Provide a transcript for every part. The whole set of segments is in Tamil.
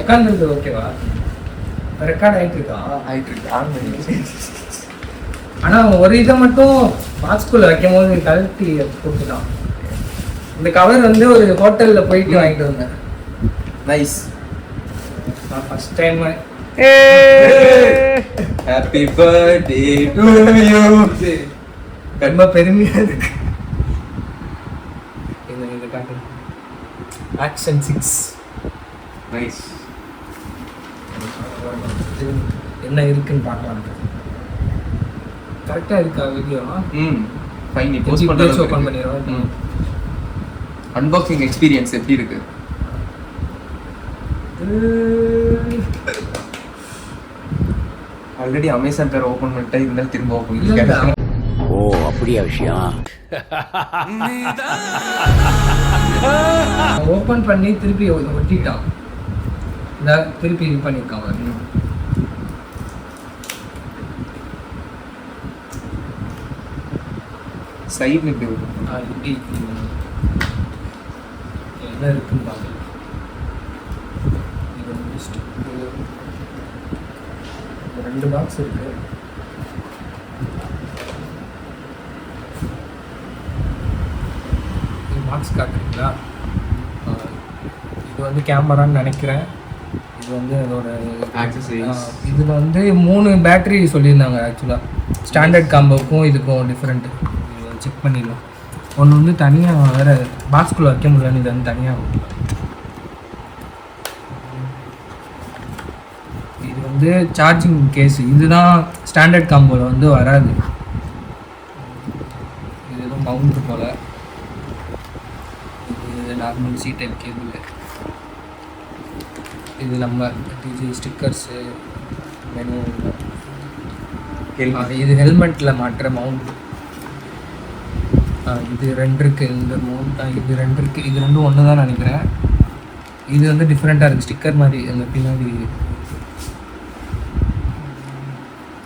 உட்காந்துருது ஓகேவா? ரெக்கார்ட் ஆகிட்டு இருக்கா? ஆகிட்டு இருக்கு. ஆன் பண்ணி. ஆனால் ஒரு இதை மட்டும் பாக்ஸ்குள்ளே வைக்கும் போது கழட்டி கொடுத்துட்டான். இந்த கவர் வந்து ஒரு ஹோட்டலில் போயிட்டு வாங்கிட்டு வந்தேன். நைஸ். நான் first time. Happy birthday to you. ரொம்ப பெருமையாக இருக்கு. இந்த காட்டு ஆக்ஷன் 6. நைஸ். என்ன இருக்குன்னு பார்க்கலாம். கரெக்டாக இருக்கா வீடியோ? ஃபைன். நீ போஸ்ட் பண்ணுறது ஓப்பன் பண்ணிடுவோம். அன்பாக்சிங் எக்ஸ்பீரியன்ஸ் எப்படி இருக்கு? ஆல்ரெடி அமேசான் பேர் ஓப்பன் பண்ணிட்டா இருந்தாலும் திரும்ப ஓப்பன். ஓ அப்படியா விஷயம்? ஓப்பன் பண்ணி திருப்பி ஒட்டிட்டான். இந்த திருப்பி இது பண்ணியிருக்கான். சைடு இப்படி என்ன இருக்குன்னு பாருங்க. இது 2 பாக்ஸ் இருக்கு. பாக்ஸ் காட்டுறீங்களா? இது வந்து கேமரான்னு நினைக்கிறேன். இது வந்து அதோட ஆக்சஸரீஸ். இதில் வந்து 3 பேட்டரி சொல்லியிருந்தாங்க. ஆக்சுவலாக ஸ்டாண்டர்ட் காம்போக்கும் இதுக்கும் டிஃப்ரெண்ட்டு செக் பண்ணிடலாம். ஒன்று வந்து தனியாக வேறு பாக்ஸ்குள்ளே வைக்க முடியலன்னு இது வந்து தனியாக. இது வந்து சார்ஜிங் கேஸு. இதுதான் ஸ்டாண்டர்ட் காம்போவில் வந்து வராது. இது எதுவும் மவுண்ட் போல். இது நார்மல் சி டைப் கேபிள். இது நம்ம டிஜி ஸ்டிக்கர்ஸு மெனு. இது ஹெல்மெட்டில் மாட்டுற மவுண்ட். இது 2 இருக்குது. இந்த மவுண்ட் இது 2 இருக்குது. இது 2 ஒன்று தான் நினைக்கிறேன். இது வந்து டிஃப்ரெண்ட்டாக இருக்குது. ஸ்டிக்கர் மாதிரி அந்த பின்னாடி.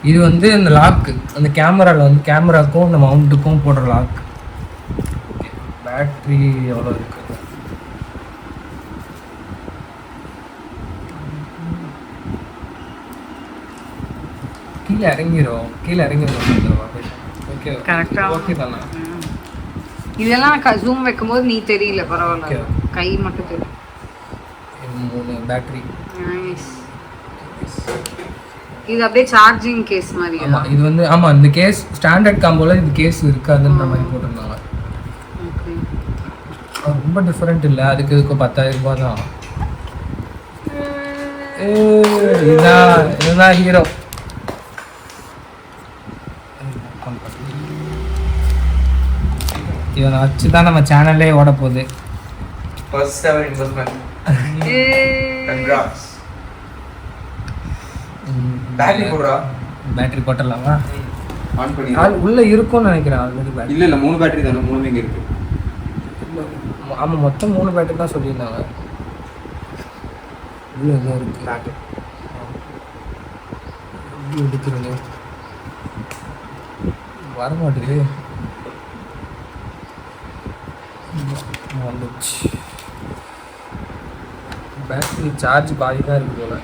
இது வந்து இந்த லாக்கு அந்த கேமராவில் வந்து கேமராக்கும் இந்த மவுண்ட்டுக்கும் போடுற லாக். பேட்ரி எவ்வளோ இருக்குது? கீழே இறங்கிடும். ஓகே கரெக்டா. ஓகே தானே? இதெல்லாம் ஜூம் வைக்கும்போது நீ தெரியல. பரவாயில்ல, கை மட்டும் தெரியும். 3 பேட்டரி. இது அப்படியே சார்ஜிங் கேஸ் மாதிரி. ஆமாம், இது வந்து ஆமாம் இந்த கேஸ் ஸ்டாண்டர்ட் காம்போவில் இது கேஸ் இருக்காதுன்ற மாதிரி போட்டிருந்தாங்க. ரொம்ப டிஃப்ரெண்ட் இல்லை. அதுக்கு இதுக்கு 10,000 ரூபாய் தான். இதுதான் ஹீரோ. இவனை வச்சு தான் நம்ம சேனல்லே ஓட போகுது. First ever investment. Congrats. Battery போடுறா. பேட்டரி போட்டுடலாமா? ஆன் பண்ணி. உள்ளே இருக்கும்னு நினைக்கிறேன் ஆல்ரெடி பேட்டரி. இல்லை 3 பேட்டரி தானே. 3 இங்கே இருக்கு. ஆமாம், மொத்தம் 3 பேட்டரி தான் சொல்லியிருந்தாங்க. உள்ளே எதுவும் இருக்குது பேட்டரி. எப்படி எடுக்கிறது? வரமாட்டேது. வந்துச்சு. பேட்டரி சார்ஜ் பாதி தான் இருக்குது போல.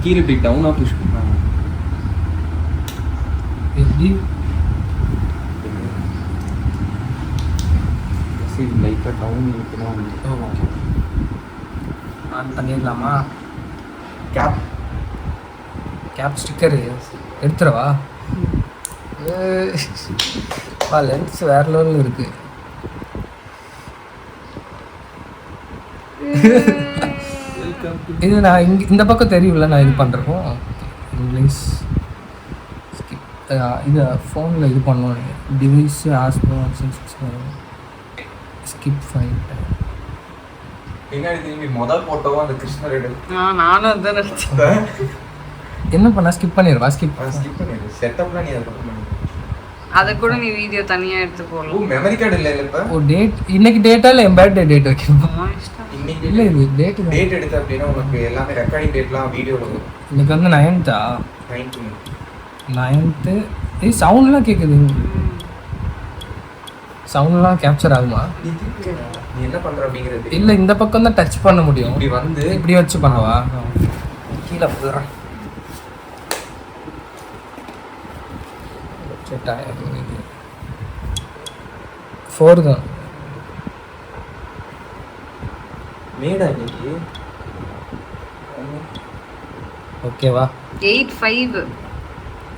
கீழே இப்படி டவுனாக புஷ் பண்ணுறாங்க. எப்படி லைட்டாக டவுன் இருக்கணும். ஆன் பண்ணிடலாமா? Gap sticker எடுத்துடவா? லென்ஸ் வேற லெவலில் இருக்கு. இது நான் இந்த பக்கம் தெரியும்ல, நான் இது பண்ணுறப்போ இங்கிலீஷ் இது ஃபோனில் இது பண்ணுவோம். Device ஆஸ்மோ action skip file. பின்னாடி திரும்பி முதல் போட்டோவும் அந்த கிருஷ்ணர் நானும் அதான் நினைச்சேன். என்ன பண்ண ஸ்கிப் பண்ணிடுவா? ஸ்கிப் பண்ணிடு. செட்டப்லாம் நீ அதை பண்ணி அத கூட நீ வீடியோ தனியா எடுத்து போடலாம். மெமரி கார்டு இல்ல இப்ப. ஓ டேட் இன்னைக்கு டேட்டா இல்ல பர்த்டே டேட் வைக்கணும். இன்னைக்கு இல்ல இது டேட் எடுத்து அப்படினா உனக்கு எல்லாமே ரெக்கார்டிங் டேட்லாம் வீடியோல வரும். இன்னைக்கு வந்து 9th 9th ஏய் சவுண்ட்லாம் கேக்குது. சவுண்ட்லாம் கேப்சர் ஆகுமா? நீ என்ன பண்ற அப்படிங்கிறது இல்ல இந்த பக்கம் தான் டச் பண்ண முடியும். இப்படி வந்து இப்படி வச்சு பண்ணவா? கீழ போறேன். செட் ஆயிடும். 4 தான். மேடா இன்னைக்கு. ஓகேவா? 85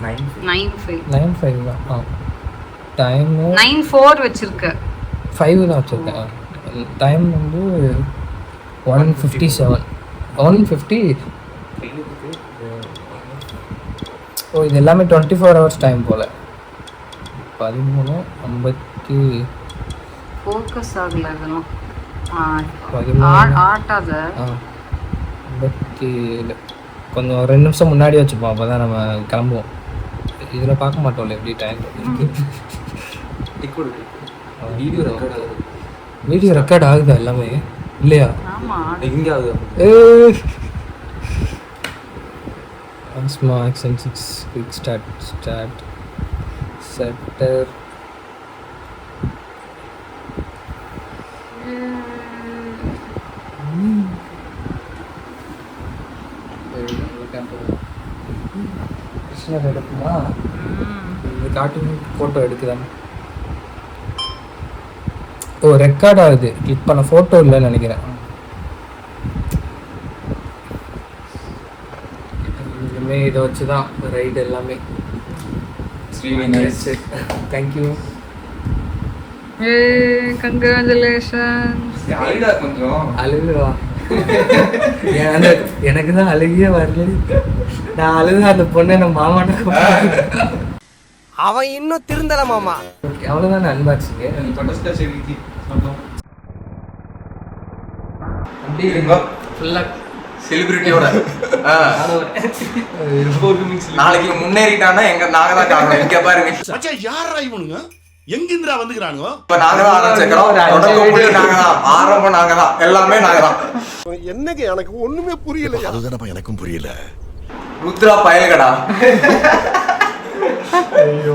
95 95 தான். டைம் 94 வச்சிருக்க. 5 தான் வச்சிருக்கேன். டைம் வந்து 1:57 1:50. ஓ இது எல்லாமே 24 hours டைம் போல. 13:50 ஃபோக்கஸ் ஆகல அதெல்லாம். 13 ஆட்டாத. 57 கொஞ்சம் 2 நிமிஷம் முன்னாடி வச்சுப்போம், அப்போ தான் நம்ம கிளம்புவோம். இதில் பார்க்க மாட்டோம்ல எப்படி டைம். வீடியோ ரெக்கார்ட் ஆகுதா எல்லாமே இல்லையா? ஆமா எங்க ஆகுது? Osmo Action 6 quick start setter. கிருஷ்ணர் எடுக்குமா? இது கார்ட்டூன் ஃபோட்டோ எடுக்குதானே? ஓ ரெக்கார்ட் ஆகுது. கிளிக் பண்ண ஃபோட்டோ இல்லைன்னு நினைக்கிறேன். இனிமே இதை வச்சு தான் ரைடு எல்லாமே. தேங்க்யூ. கங்க்ராச்சுலேஷன்ஸ். கொஞ்சம் அழுகுவா. எனக்கு தான் அழுகியே வரல. நான் அழுது அந்த பொண்ணை நம்ம மாமாட்ட அவன் இன்னும் திருந்தல மாமா. அவ்வளோதான் அன்பாக்சிங்க. ஃபுல்லாக செலிபிரிட்டியோட நாளைக்கு முன்னேறிட்டானா நாங்க தான் காரணம். இங்க பாருங்க யாரா இவனுங்க, எங்கிந்திரா வந்துக்கிறானுங்க. இப்ப நாங்க தான் ஆரம்பிச்சிருக்கோம். நாங்க தான் ஆரம்பம், நாங்க தான் எல்லாமே, நாங்க தான். என்னங்க எனக்கு ஒண்ணுமே புரியல. அதுதானப்பா எனக்கும் புரியல. ருத்ரா பயல்கடா. ஐயோ